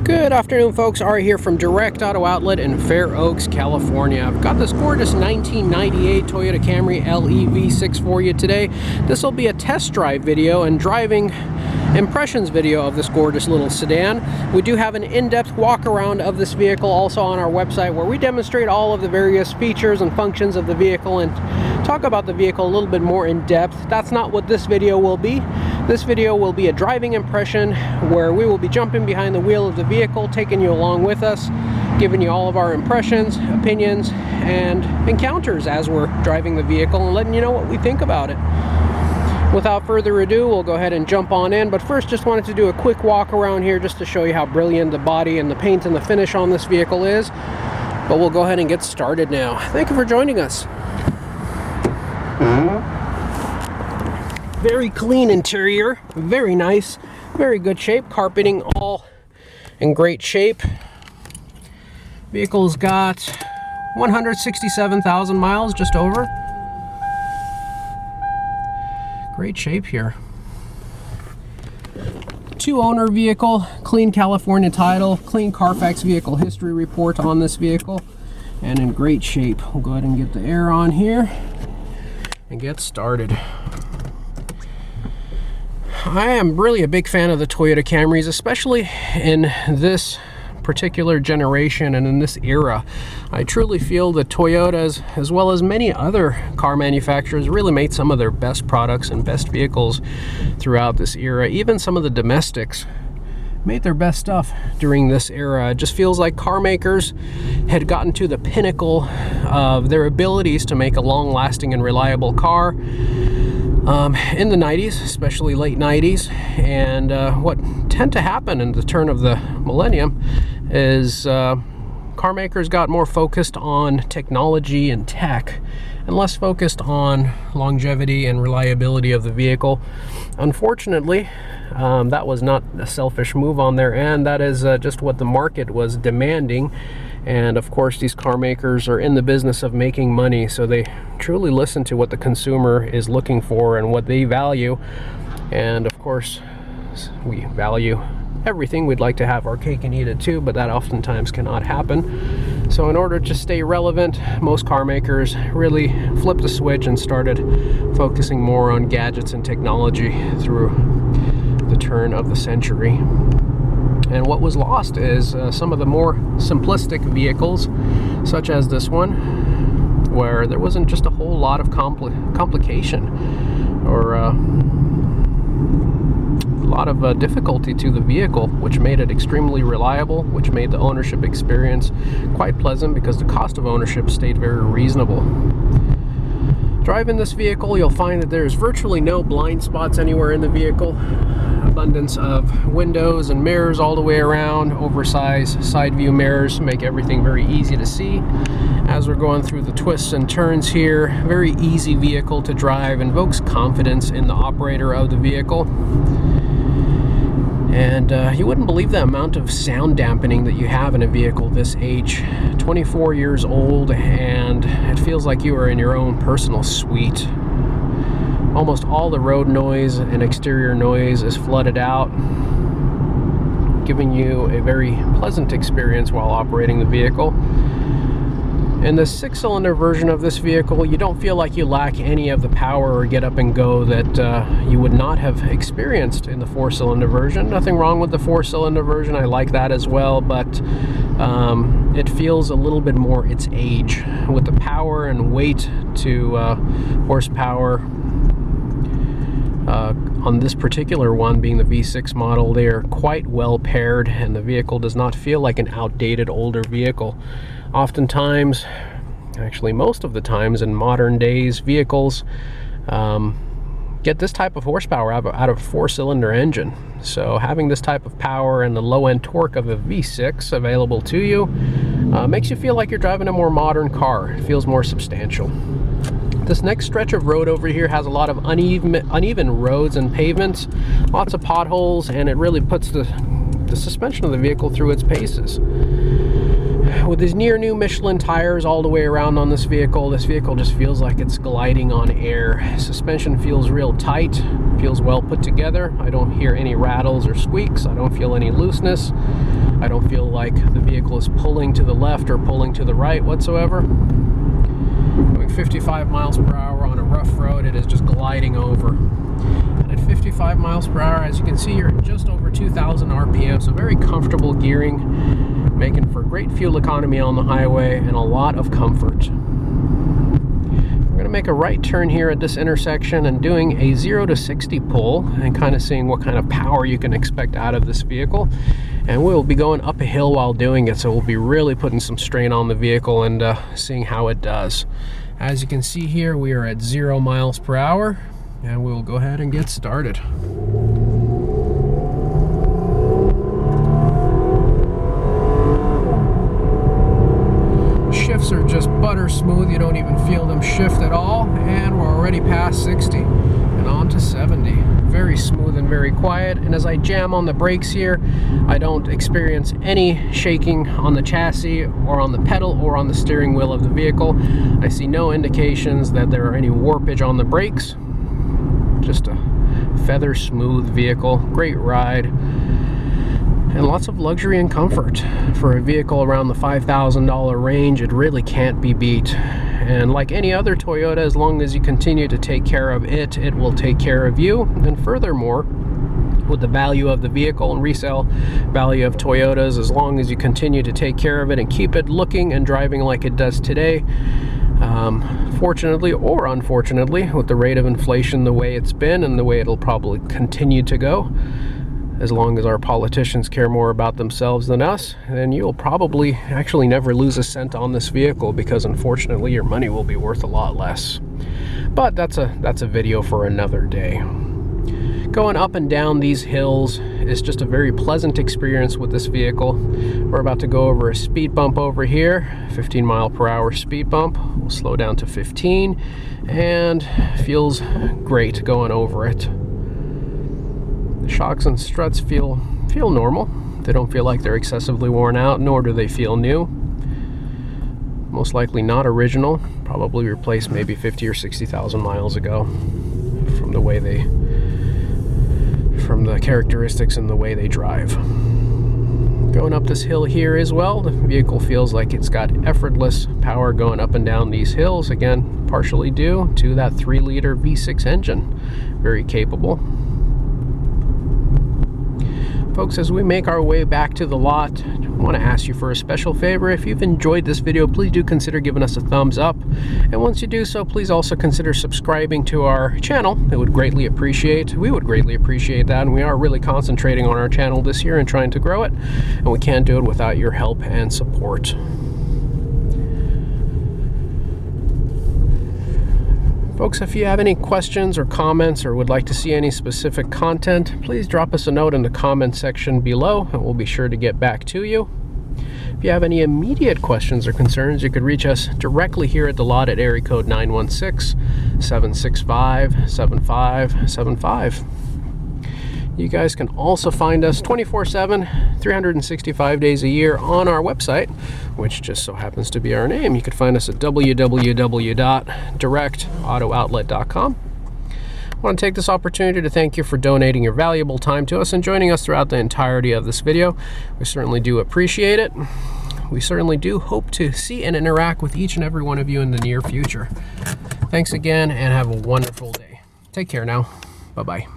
Good afternoon, folks. Ari here from Direct Auto Outlet in Fair Oaks, California. I've got this gorgeous 1998 Toyota Camry LE V6 for you today. This will be a test drive video and driving impressions video of this gorgeous little sedan. We do have an in-depth walk around of this vehicle also on our website, where we demonstrate all of the various features and functions of the vehicle and talk about the vehicle a little bit more in depth. That's not what this video will be. This video will be a driving impression where we will be jumping behind the wheel of the vehicle, taking you along with us, giving you all of our impressions, opinions, and encounters as we're driving the vehicle and letting you know what we think about it. Without further ado, we'll go ahead and jump on in, but first just wanted to do a quick walk around here just to show you how brilliant the body and the paint and the finish on this vehicle is. But we'll go ahead and get started now. Thank you for joining us. Very clean interior, very nice, very good shape, carpeting all in great shape. Vehicle's got 167,000 miles, just over. Great shape here. Two-owner vehicle, clean California title, clean Carfax vehicle history report on this vehicle, and in great shape. We'll go ahead and get the air on here and get started. I am really a big fan of the Toyota Camrys, especially in this particular generation and in this era. I truly feel that Toyotas, as well as many other car manufacturers, really made some of their best products and best vehicles throughout this era. Even some of the domestics made their best stuff during this era. It just feels like car makers had gotten to the pinnacle of their abilities to make a long-lasting and reliable car in the 90s, especially late 90s. And what tend to happen in the turn of the millennium is car makers got more focused on technology and tech and less focused on longevity and reliability of the vehicle. Unfortunately, that was not a selfish move on their end. That is just what the market was demanding. And of course, these car makers are in the business of making money, so they truly listen to what the consumer is looking for and what they value. And of course, we value everything. We'd like to have our cake and eat it too, but that oftentimes cannot happen. So in order to stay relevant, most car makers really flipped the switch and started focusing more on gadgets and technology through the turn of the century. And what was lost is some of the more simplistic vehicles, such as this one, where there wasn't just a whole lot of complication or a lot of difficulty to the vehicle, which made it extremely reliable, which made the ownership experience quite pleasant because the cost of ownership stayed very reasonable. Driving this vehicle, you'll find that there's virtually no blind spots anywhere in the vehicle. Abundance of windows and mirrors all the way around. Oversized side view mirrors make everything very easy to see as we're going through the twists and turns here. Very easy vehicle to drive, invokes confidence in the operator of the vehicle. And you wouldn't believe the amount of sound dampening that you have in a vehicle this age. 24 years old, and it feels like you are in your own personal suite. Almost all the road noise and exterior noise is flooded out, giving you a very pleasant experience while operating the vehicle. In the 6-cylinder version of this vehicle, you don't feel like you lack any of the power or get up and go that you would not have experienced in the 4-cylinder version. Nothing wrong with the 4-cylinder version. I like that as well, but it feels a little bit more its age with the power and weight to horsepower. On this particular one, being the V6 model, they are quite well paired, and the vehicle does not feel like an outdated older vehicle. Oftentimes, actually most of the times in modern days, vehicles get this type of horsepower out of a 4-cylinder engine. So having this type of power and the low-end torque of a V6 available to you makes you feel like you're driving a more modern car. It feels more substantial. This next stretch of road over here has a lot of uneven roads and pavements, lots of potholes, and it really puts the suspension of the vehicle through its paces. With these near new Michelin tires all the way around on this vehicle just feels like it's gliding on air. Suspension feels real tight, feels well put together. I don't hear any rattles or squeaks. I don't feel any looseness. I don't feel like the vehicle is pulling to the left or pulling to the right whatsoever. Going 55 miles per hour on a rough road, it is just gliding over. And at 55 miles per hour, as you can see, you're at just over 2,000 RPM, so very comfortable gearing, making for great fuel economy on the highway and a lot of comfort. We're going to make a right turn here at this intersection and doing a 0 to 60 pull and kind of seeing what kind of power you can expect out of this vehicle. And we'll be going up a hill while doing it, so we'll be really putting some strain on the vehicle and seeing how it does. As you can see here, we are at 0 miles per hour, and we'll go ahead and get started. Shifts are just butter smooth. You don't even feel them shift at all, and we're already past 60 and on to 70. Very smooth and very quiet. And as I jam on the brakes here, I don't experience any shaking on the chassis or on the pedal or on the steering wheel of the vehicle. I see no indications that there are any warpage on the brakes. Just a feather smooth vehicle, great ride, and lots of luxury and comfort. For a vehicle around the $5,000 range, it really can't be beat. And like any other Toyota, as long as you continue to take care of it, it will take care of you. And furthermore, with the value of the vehicle and resale value of Toyotas, as long as you continue to take care of it and keep it looking and driving like it does today, fortunately or unfortunately, with the rate of inflation the way it's been and the way it'll probably continue to go, as long as our politicians care more about themselves than us, then you'll probably actually never lose a cent on this vehicle, because unfortunately your money will be worth a lot less. But that's a video for another day. Going up and down these hills is just a very pleasant experience with this vehicle. We're about to go over a speed bump over here, 15 mile per hour speed bump. We'll slow down to 15, and feels great going over it. The shocks and struts feel normal. They don't feel like they're excessively worn out, nor do they feel new. Most likely not original. Probably replaced maybe 50 or 60,000 miles ago from the characteristics and the way they drive. Going up this hill here as well, the vehicle feels like it's got effortless power going up and down these hills. Again, partially due to that 3-liter V6 engine. Very capable. Folks, as we make our way back to the lot, I want to ask you for a special favor. If you've enjoyed this video, please do consider giving us a thumbs up. And once you do so, please also consider subscribing to our channel. We would greatly appreciate that. And we are really concentrating on our channel this year and trying to grow it. And we can't do it without your help and support. Folks, if you have any questions or comments or would like to see any specific content, please drop us a note in the comment section below and we'll be sure to get back to you. If you have any immediate questions or concerns, you could reach us directly here at the lot at area code 916-765-7575. You guys can also find us 24/7, 365 days a year on our website, which just so happens to be our name. You can find us at www.directauto-outlet.com. I want to take this opportunity to thank you for donating your valuable time to us and joining us throughout the entirety of this video. We certainly do appreciate it. We certainly do hope to see and interact with each and every one of you in the near future. Thanks again and have a wonderful day. Take care now. Bye-bye.